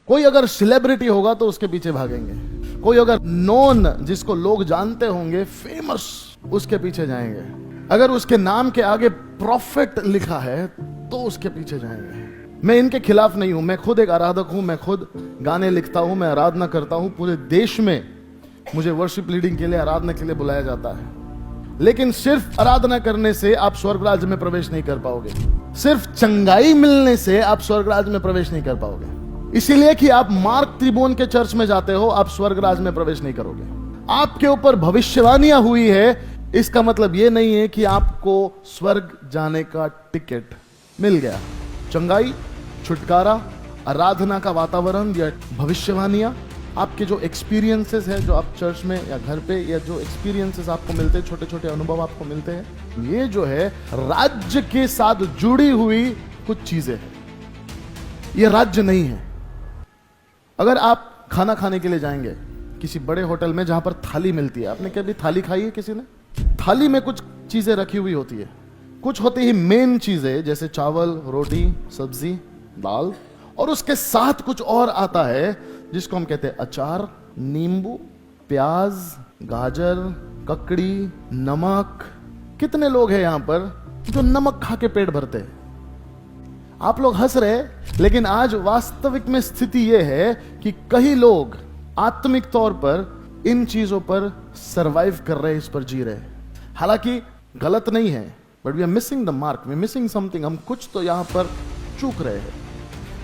कोई अगर सेलिब्रिटी होगा तो उसके पीछे भागेंगे, कोई अगर नोन जिसको लोग जानते होंगे, फेमस, उसके पीछे जाएंगे। अगर उसके नाम के आगे प्रॉफिट लिखा है तो उसके पीछे जाएंगे। मैं इनके खिलाफ नहीं हूं, मैं खुद एक आराधक हूं, मैं खुद गाने लिखता हूं, मैं आराधना करता हूं। पूरे देश में मुझे वर्शिप लीडिंग के लिए, आराधना के लिए बुलाया जाता है। लेकिन सिर्फ आराधना करने से आप स्वर्ग राज्य में प्रवेश नहीं कर पाओगे। सिर्फ चंगाई मिलने से आप स्वर्ग राज्य में प्रवेश नहीं कर पाओगे। इसीलिए कि आप मार्क त्रिभुवन के चर्च में जाते हो, आप स्वर्ग राज्य में प्रवेश नहीं करोगे। आपके ऊपर भविष्यवाणियां हुई है, इसका मतलब यह नहीं है कि आपको स्वर्ग जाने का टिकट मिल गया। चंगाई, छुटकारा, आराधना का वातावरण या भविष्यवाणियां, आपके जो एक्सपीरियंसेस है, जो आप चर्च में या घर पे, या जो एक्सपीरियंसेस आपको मिलते हैं, छोटे छोटे अनुभव आपको मिलते हैं, ये जो है राज्य के साथ जुड़ी हुई कुछ चीजें हैं। ये राज्य नहीं है। अगर आप खाना खाने के लिए जाएंगे किसी बड़े होटल में जहां पर थाली मिलती है, आपने कभी थाली खाई है किसी ने? थाली में कुछ चीजें रखी हुई होती है, कुछ होती है मेन चीजें, जैसे चावल, रोटी, सब्जी, दाल, और उसके साथ कुछ और आता है जिसको हम कहते हैं अचार, नींबू, प्याज, गाजर, ककड़ी, नमक। कितने लोग हैं यहां पर जो नमक खा के पेट भरते हैं? आप लोग हंस रहे, लेकिन आज वास्तविक में स्थिति यह है कि कई लोग आत्मिक तौर पर इन चीजों पर सरवाइव कर रहे हैं, इस पर जी रहे हैं। हालांकि गलत नहीं है, but we are missing the mark, we are missing something. हम कुछ तो यहां पर चूक रहे हैं।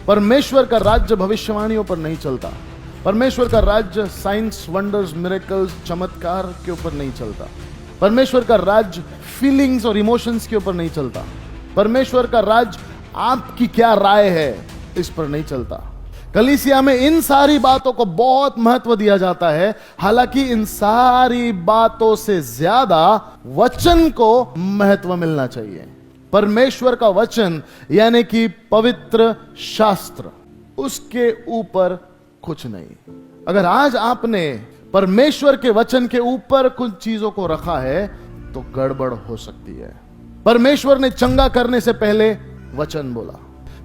परमेश्वर का राज्य भविष्यवाणियों पर नहीं चलता। परमेश्वर का राज्य साइंस, वंडर्स, मिरेकल्स, चमत्कार के ऊपर नहीं चलता। परमेश्वर का राज्य फीलिंग्स और इमोशंस के ऊपर नहीं चलता। परमेश्वर का राज्य आपकी क्या राय है, इस पर नहीं चलता। कलीसिया में इन सारी बातों को बहुत महत्व दिया जाता है, हालांकि इन सारी बातों से ज्यादा वचन को महत्व मिलना चाहिए। परमेश्वर का वचन यानी कि पवित्र शास्त्र, उसके ऊपर कुछ नहीं। अगर आज आपने परमेश्वर के वचन के ऊपर कुछ चीजों को रखा है तो गड़बड़ हो सकती है। परमेश्वर ने चंगा करने से पहले वचन बोला।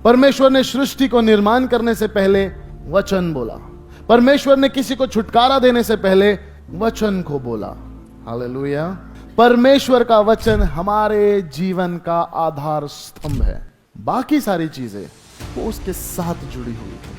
परमेश्वर ने सृष्टि को निर्माण करने से पहले वचन बोला। परमेश्वर ने किसी को छुटकारा देने से पहले वचन को बोला। हालेलुया। परमेश्वर का वचन हमारे जीवन का आधार स्तंभ है। बाकी सारी चीजें वो उसके साथ जुड़ी हुई है।